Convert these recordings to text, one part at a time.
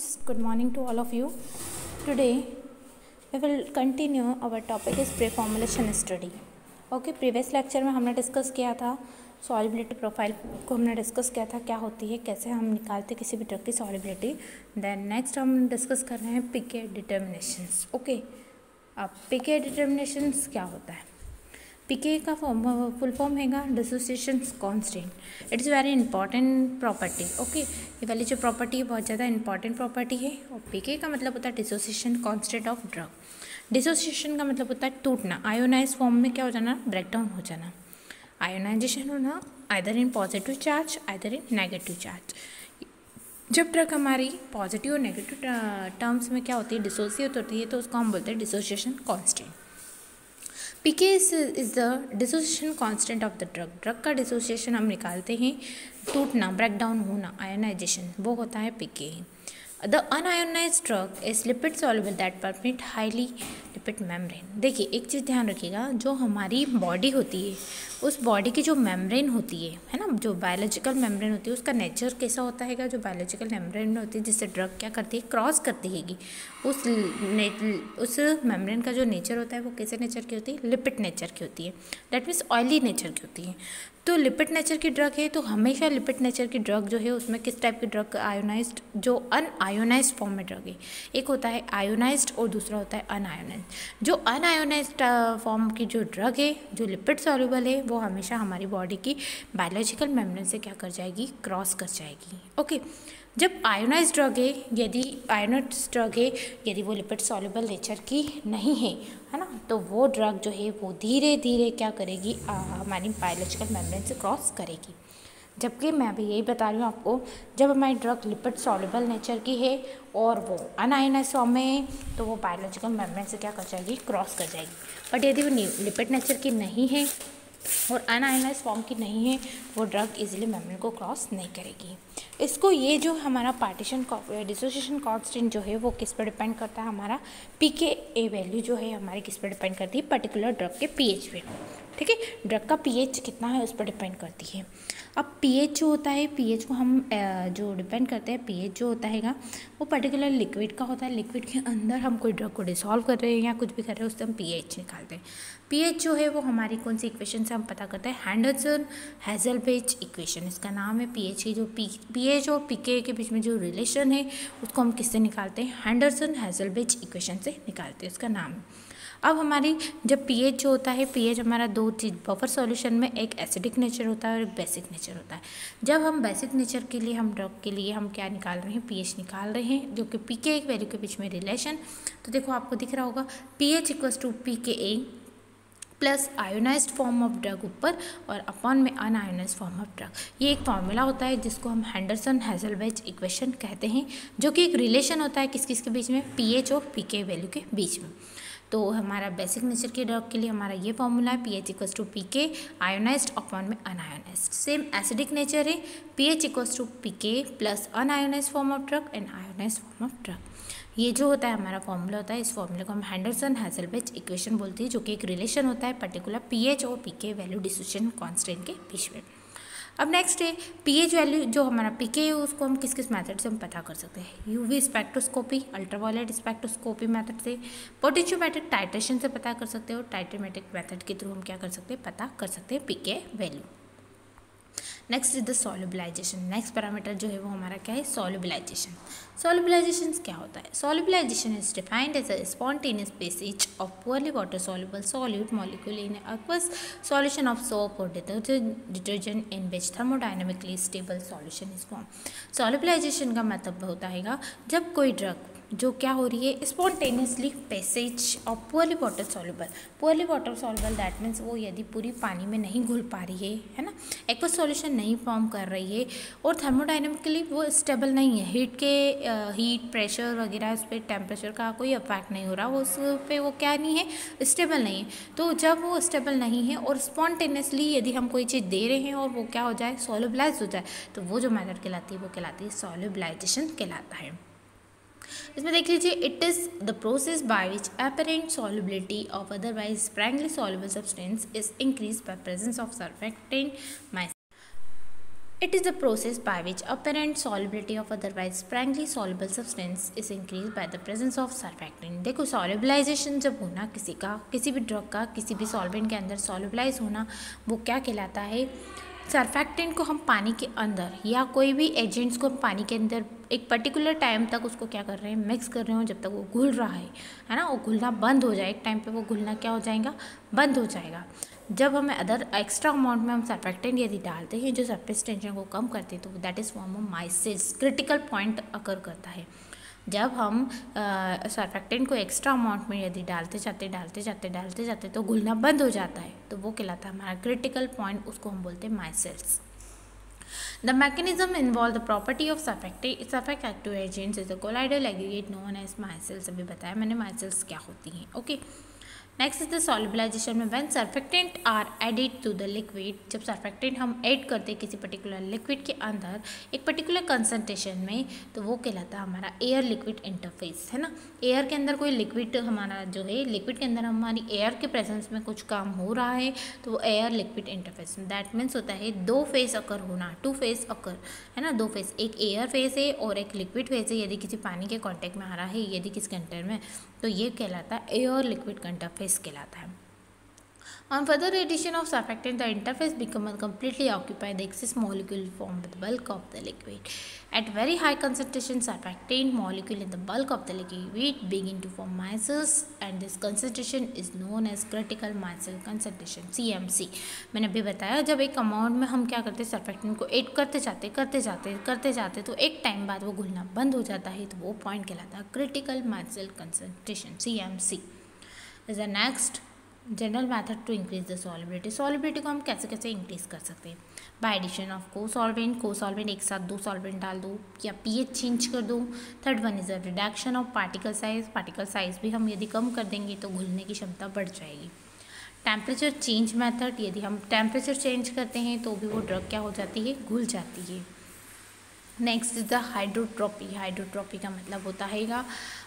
Good morning to all of you. Today we will continue our topic is pre-formulation study. Okay, previous lecture में हमने discuss किया था solubility profile को हमने discuss किया था क्या होती है, कैसे हम निकालते किसी भी ड्रग की सॉल्युबिलिटी. देन नेक्स्ट हम डिस्कस कर रहे हैं पीके डिटर्मिनेशंस. ओके, अब पीके डिटर्मिनेशंस क्या होता है. पीके का फुल फॉर्म हैगा dissociation constant. It is very important property. Okay, ये वाली जो प्रॉपर्टी है बहुत ज़्यादा इंपॉर्टेंट प्रॉपर्टी है. और पीके का मतलब होता है dissociation constant of drug. Dissociation का मतलब होता है टूटना, आयोनाइज फॉर्म में क्या हो जाना, ब्रेकडाउन हो जाना, आयोनाइजेशन होना, either in positive charge either in negative charge. जब ड्रग हमारी पॉजिटिव और नेगेटिव टर्म्स में क्या होती है, डिसोसिएट होती है, तो उसको हम बोलते हैं dissociation constant. PK is the dissociation constant of the drug. Drug का डिसोसिएशन हम निकालते हैं, टूटना, ब्रेकडाउन होना, आयोनाइजेशन, वो होता है PK. The unionised drug is lipid soluble that permit highly lipid membrane. देखिए एक चीज़ ध्यान रखिएगा, जो हमारी बॉडी होती है उस बॉडी की जो मेम्ब्रेन होती है ना, जो बायोलॉजिकल मेम्ब्रेन होती है उसका नेचर कैसा होता है. जो बायोलॉजिकल मेम्ब्रेन होती है जिससे ड्रग क्या करती है, क्रॉस करती हैगी, उस मेम्ब्रेन का जो नेचर होता है वो कैसे नेचर की होती है, लिपिड नेचर की होती है. दैट मीन्स ऑयली नेचर की होती है. तो लिपिड नेचर की ड्रग है तो हमेशा लिपिड नेचर की ड्रग जो है उसमें किस टाइप की ड्रग, आयोनाइज्ड, जो अनआयोनाइज्ड फॉर्म में ड्रग है. एक होता है आयोनाइज्ड और दूसरा होता है अनआयोनाइज्ड. जो अनआयोनाइज्ड फॉर्म की जो ड्रग है, जो लिपिड सॉल्युबल है, वो हमेशा हमारी बॉडी की बायोलॉजिकल मेम्ब्रेन से क्या कर जाएगी, क्रॉस कर जाएगी. ओके, जब आयोनाइज्ड ड्रग है, यदि आयोनाइज्ड ड्रग है, यदि वो लिपिड सॉल्युबल नेचर की नहीं है ना, तो वो ड्रग जो है वो धीरे धीरे क्या करेगी, हमारी बायोलॉजिकल मेम्ब्रेन से क्रॉस करेगी. जबकि मैं अभी यही बता रही हूँ आपको, जब हमारी ड्रग लिपिड सॉल्युबल नेचर की है और वो अनआयोनाइज्ड फॉर्म में है तो वो बायोलॉजिकल मेम्ब्रेन से क्या कर जाएगी, क्रॉस कर जाएगी. बट यदि वो लिपिड नेचर की नहीं है और अनआयोनाइज्ड फॉर्म की नहीं है, वो ड्रग इजीली मेम्ब्रेन को क्रॉस नहीं करेगी. इसको ये जो हमारा पार्टीशन डिसोसिएशन कांस्टेंट जो है वो किस पर डिपेंड करता है, हमारा पीके ए वैल्यू जो है हमारी किस पर डिपेंड करती है, पर्टिकुलर ड्रग के पीएच पे. ठीक है, ड्रग का पीएच कितना है उस पर डिपेंड करती है. अब पीएच जो होता है, पीएच को हम जो डिपेंड करते हैं, पीएच जो होता है वो पर्टिकुलर लिक्विड का होता है. लिक्विड के अंदर हम कोई ड्रग को डिसॉल्व कर रहे हैं या कुछ भी कर रहे हैं उससे हम पीएच निकालते हैं. पीएच जो है वो हमारी कौन सी इक्वेशन से हम पता करते हैं, हैंडरसन हेज़लबेच इक्वेशन इसका नाम है. पीएच की जो पीएच और पीके के बीच में जो रिलेशन है उसको हम किससे निकालते हैं, हैंडरसन हेज़लबेच इक्वेशन से निकालते हैं, उसका नाम है. अब हमारी जब पीएच जो होता है, पीएच हमारा दो चीज़, बफर सॉल्यूशन में एक एसिडिक नेचर होता है और एक बेसिक नेचर होता है. जब हम बेसिक नेचर के लिए, हम ड्रग के लिए हम क्या निकाल रहे हैं, पीएच निकाल रहे हैं, जो कि पीके एक वैल्यू के बीच में रिलेशन. तो देखो आपको दिख रहा होगा pH equals to pK a plus ionized form of drug ऊपर और अपॉन में अनआयोनाइज्ड फॉर्म ऑफ ड्रग. ये एक फार्मूला होता है जिसको हम हैंडरसन हेज़लबेच इक्वेशन कहते हैं, जो कि एक रिलेशन होता है किस किस के बीच में, पीएच और पीके वैल्यू के बीच में. तो हमारा बेसिक नेचर के ड्रग के लिए हमारा ये फॉर्मूला है, pH equals to pK ionized upon में अनआयोनाइज्ड. सेम एसिडिक नेचर है, pH equals to pK plus unionized form of drug and ionized form of drug. ये जो होता है हमारा फॉर्मूला होता है, इस फॉर्मूले को हम हैंडरसन हेज़लबेच इक्वेशन बोलते हैं, जो कि एक रिलेशन होता है पर्टिकुलर पीएच और पीके वैल्यू डिसोसिएशन कांस्टेंट के बीच में. अब नेक्स्ट है पीएच वैल्यू, जो हमारा पीके है उसको हम किस किस मेथड से हम पता कर सकते हैं, UV spectroscopy, ultraviolet spectroscopy method से, पोटेंशियोमेट्रिक टाइट्रेशन से पता कर सकते हो, टाइट्रोमेट्रिक मेथड के थ्रू हम क्या कर सकते हैं, पता कर सकते हैं PK value. Next is the solubilisation. Next parameter जो है वो हमारा क्या है, सॉल्युबलाइजेशन. सॉल्युबलाइजेशन क्या होता है, solubilisation is defined as a spontaneous passage of poorly water soluble solute molecule in aqueous solution of soap और detergent in which thermodynamically stable solution is form. Solubilisation का मतलब होता है जब कोई ड्रग जो क्या हो रही है, spontaneously passage of poorly water soluble. Poorly water soluble that means वो यदि पूरी पानी में नहीं घुल पा रही है ना, एक्वस सॉल्यूशन नहीं फॉर्म कर रही है और थर्मोडायनेमिकली वो स्टेबल नहीं है, हीट प्रेशर वगैरह उस पर टेम्परेचर का कोई इफेक्ट नहीं हो रहा, वो उस पर वो क्या नहीं है, स्टेबल नहीं है. तो जब वो स्टेबल नहीं है और स्पॉन्टेनियसली यदि हम कोई चीज़ दे रहे हैं और वो क्या हो जाए, सॉल्युबलाइज हो जाए, तो वो जो मेथड कहलाती है वो कहलाती है सॉल्युबलाइजेशन कहलाता है. इसमें देख लीजिए, it is the process by which apparent solubility of otherwise sparingly soluble substance is increased by presence of surfactant It is the process by which apparent solubility of otherwise sparingly soluble substance is increased by the presence of surfactant। देखो solubilization जब होना किसी भी drug का किसी भी solvent के अंदर सॉल्युबलाइज होना, वो क्या कहलाता है? सरफैक्टेंट को हम पानी के अंदर या कोई भी एजेंट्स को हम पानी के अंदर एक पर्टिकुलर टाइम तक उसको क्या कर रहे हैं, मिक्स कर रहे हो, जब तक वो घुल रहा है ना, वो घुलना बंद हो जाए, एक टाइम पे वो घुलना क्या हो जाएगा, बंद हो जाएगा। जब हमें अदर एक्स्ट्रा अमाउंट में हम सरफैक्टेंट यदि डालते हैं जो सरफेस टेंशन को कम करते हैं, तो that is form of micelles. Critical point occur करता है जब हम सरफेक्टेंट को एक्स्ट्रा अमाउंट में यदि डालते जाते तो घुलना बंद हो जाता है, तो वो कहलाता है हमारा क्रिटिकल पॉइंट, उसको हम बोलते हैं माइसिस। The mechanism involve the property of surfactant agents is a colloidal aggregate known as micelles। अभी बताया मैंने micelles क्या होती हैं। Okay, next is the solubilization में when surfactant are added to the liquid, जब सरफेक्टेंट हम ऐड करते हैं किसी पर्टिकुलर लिक्विड के अंदर एक पर्टिकुलर कंसंट्रेशन में, तो वो कहलाता है हमारा एयर लिक्विड इंटरफेस, है ना। एयर के अंदर कोई लिक्विड हमारा जो है, लिक्विड के अंदर हमारी एयर के प्रेजेंस में कुछ काम हो रहा है, तो वो air liquid interface. That means होता है दो फेस अकर होना, टू फेस अकर, है ना, दो फेस, एक एयर फेस है और एक लिक्विड फेस है। यदि किसी पानी के कॉन्टेक्ट में आ रहा है, यदि किस कंटेनर में, तो ये कहलाता है एयर लिक्विड इंटरफेस कहलाता है। On further addition of surfactant, the interface becomes completely occupied. The excess molecule form the bulk of the liquid. At very high concentration, surfactant molecule in the bulk of the liquid begin to form micelles, and this concentration is known as critical micelle concentration (CMC). मैंने अभी बताया जब एक amount में हम क्या करते हैं, सर्फेक्टेंट को ऐड करते जाते तो एक टाइम बाद वो घुलना बंद हो जाता है, तो वो पॉइंट कहलाता है critical micelle concentration (CMC). Is the next general method to increase the solubility. Solubility को हम कैसे इंक्रीज कर सकते हैं? By addition of co solvent एक साथ दो सॉल्वेंट डाल दो या पीएच चेंज कर दो। Third one is the reduction of particle size भी हम यदि कम कर देंगे तो घुलने की क्षमता बढ़ जाएगी। टेम्परेचर चेंज मेथड, यदि हम टेम्परेचर चेंज करते हैं तो भी वो ड्रग क्या हो जाती है, घुल जाती है। नेक्स्ट इज द हाइड्रोट्रॉपी का मतलब होता है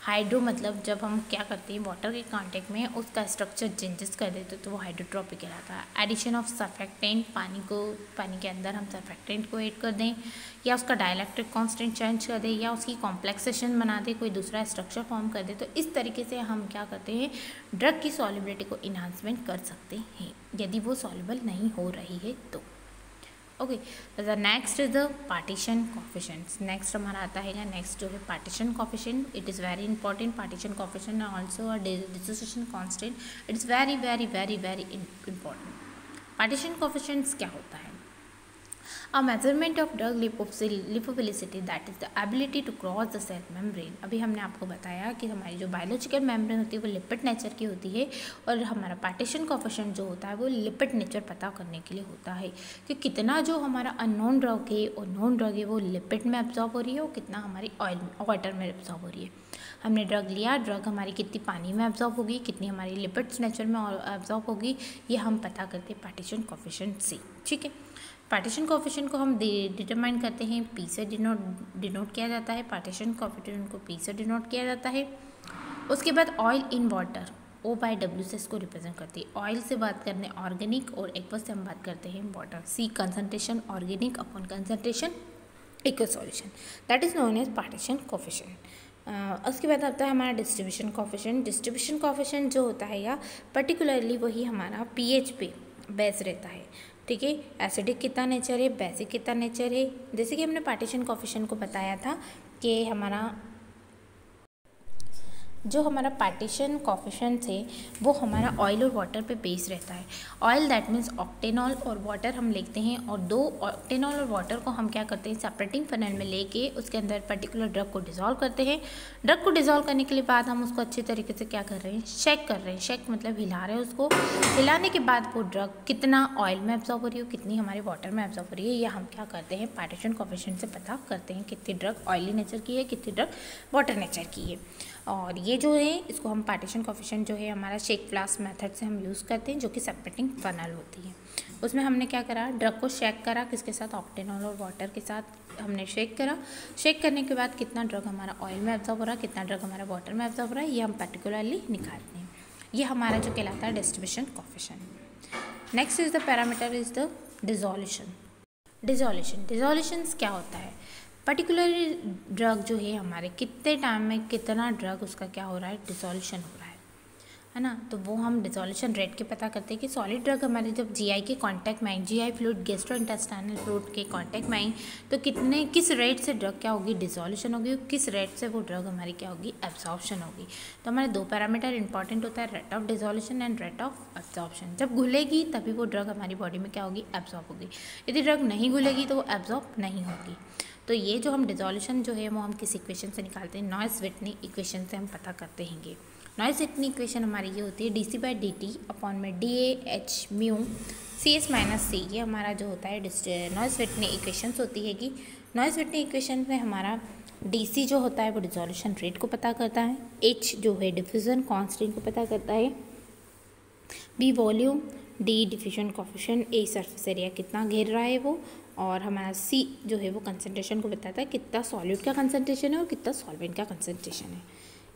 हाइड्रो मतलब जब हम क्या करते हैं, वाटर के कांटेक्ट में उसका स्ट्रक्चर चेंजेस कर देते तो वो हाइड्रोट्रॉपी कहलाता है। एडिशन ऑफ सरफेक्टेंट, पानी के अंदर हम सरफेक्टेंट को ऐड कर दें या उसका डाइलेक्ट्रिक कांस्टेंट चेंज कर दें या उसकी कॉम्प्लेक्सेशन बना दें, कोई दूसरा स्ट्रक्चर फॉर्म कर दे, तो इस तरीके से हम क्या करते हैं, ड्रग की सॉल्युबिलिटी को इन्हांसमेंट कर सकते हैं यदि वो सॉल्युबल नहीं हो रही है तो। Okay, the next is the partition coefficient. Next हमारा आता है नेक्स्ट जो है partition coefficient. It is very important. Partition coefficient also a dissociation constant. It is very very very very important. Partition coefficients क्या होता है? A measurement of drug lipophilicity, that is the ability to cross the cell membrane। अभी हमने आपको बताया कि हमारी जो बायोलॉजिकल मेम्ब्रेन होती है वो लिपिड नेचर की होती है और हमारा पार्टीशन कोफिशिएंट जो होता है वो लिपिड नेचर पता करने के लिए होता है कि कितना जो हमारा अननोन ड्रग है और नोन ड्रग है वो लिपिड में एब्जॉर्ब हो रही है और कितना हमारी ऑयल वाटर में एब्जॉर्ब हो रही है। हमने ड्रग लिया, ड्रग हमारी कितनी पानी में एब्जॉर्ब होगी, कितनी हमारी लिपिड्स नेचर में एब्जॉर्ब होगी, ये हम पता करते हैं पार्टीशन कोफिशिएंट से। ठीक है, पार्टीशन कोफिशिएंट को हम डिटरमाइन करते हैं, पी से डिनोट किया जाता है। पार्टीशन कोफिशिएंट को पी से डिनोट किया जाता है। उसके बाद ऑयल इन वाटर, O/W से इसको रिप्रेजेंट करती है। ऑयल से बात करने ऑर्गेनिक और एक्वस से हम बात करते हैं water. C concentration organic upon concentration aqueous solution, that is known as partition coefficient. उसके बाद आता है हमारा डिस्ट्रीब्यूशन कोफिशिएंट। डिस्ट्रीब्यूशन कोफिशिएंट जो होता है या पर्टिकुलरली वही हमारा pH पे बेस रहता है। ठीक है, एसिडिक कितना नेचर है, बेसिक कितना नेचर है। जैसे कि हमने पार्टीशन कोफिशिएंट को बताया था कि जो हमारा पार्टीशन कोफिशिएंट है वो हमारा ऑयल और वाटर पे बेस रहता है। ऑयल दैट मीन्स ऑक्टेनॉल और वाटर हम लिखते हैं और दो ऑक्टेनॉल और वाटर को हम क्या करते हैं, सेपरेटिंग फनल में लेके उसके अंदर पर्टिकुलर ड्रग को डिसॉल्व करते हैं। ड्रग को डिसॉल्व करने के लिए बाद हम उसको अच्छे तरीके से क्या कर रहे हैं, शेक कर रहे हैं। शेक मतलब हिला रहे हैं उसको। हिलाने के बाद वो ड्रग कितना ऑयल में एब्जॉर्ब हो रही है, कितनी हमारी वाटर में एब्जॉर्ब हो रही है, या हम क्या करते हैं पार्टीशन कोफिशिएंट से पता करते हैं कितनी ड्रग ऑयली नेचर की है, कितनी ड्रग वाटर नेचर की है। और ये जो है इसको हम पार्टीशन कोफिशिएंट जो है हमारा शेक फ्लास्क मेथड से हम यूज़ करते हैं, जो कि सेपरेटिंग फनल होती है। उसमें हमने क्या करा, ड्रग को शेक करा, किसके साथ, ऑक्टेनॉल और वाटर के साथ हमने शेक करा। शेक करने के बाद कितना ड्रग हमारा ऑयल में एब्जॉर्ब हो रहा है, कितना ड्रग हमारा वाटर में एब्जॉर्ब हो रहा है, ये हम पर्टिकुलरली निकालते हैं। ये हमारा जो कहलाता है distribution coefficient. Next is the parameter is the dissolution. Dissolutions क्या होता है? पर्टिकुलर ड्रग जो है हमारे कितने टाइम में कितना ड्रग उसका क्या हो रहा है, डिसोल्यूशन हो रहा है ना। तो वो हम डिसोल्यूशन रेट के पता करते हैं कि सॉलिड ड्रग हमारे जब जीआई के कांटेक्ट में आई, जीआई फ्लूइड गैस्ट्रोइंटेस्टाइनल फ्लूइड के कांटेक्ट में आई, तो किस रेट से ड्रग क्या होगी, डिसोल्यूशन होगी, और किस रेट से वो ड्रग हमारी क्या होगी, एब्जॉर्प्शन होगी। तो हमारे दो पैरामीटर इंपॉर्टेंट होता है, rate of dissolution and rate of absorption. जब घुलेगी तभी वो ड्रग हमारी बॉडी में क्या होगी, एब्जॉर्ब होगी। यदि ड्रग नहीं घुलेगी तो वो एब्जॉर्ब नहीं होगी। तो ये जो हम डिसोल्यूशन जो है वो हम किस इक्वेशन से निकालते हैं, नॉइस-व्हिटनी इक्वेशन से हम पता करते हैं। नॉइस-व्हिटनी इक्वेशन हमारी ये होती है dc/dt अपॉन में dAh mu CS minus C। ये हमारा जो होता है नॉइस-व्हिटनी इक्वेशंस होती है कि नॉइस-व्हिटनी इक्वेशन में हमारा DC जो होता है वो डिसोल्यूशन रेट को पता करता है, H जो है डिफ्यूजन कांस्टेंट को पता करता है, B volume, D diffusion coefficient, A surface area कितना घेर रहा है वो, और हमारा C जो है वो कंसंट्रेशन को बताता है, कितना सॉल्यूट का कंसंट्रेशन है और कितना सॉल्वेंट का कंसंट्रेशन है।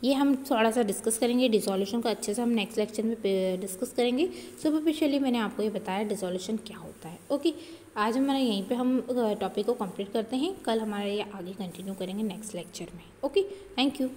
ये हम थोड़ा सा डिस्कस करेंगे। डिसोल्यूशन को अच्छे से हम नेक्स्ट लेक्चर में डिस्कस करेंगे। सुपरफिशियली मैंने आपको ये बताया डिसोल्यूशन क्या होता है। ओके, आज हमारा यहीं पे हम टॉपिक को कंप्लीट करते हैं। कल हमारा ये आगे कंटिन्यू करेंगे नेक्स्ट लेक्चर में। Okay, thank you.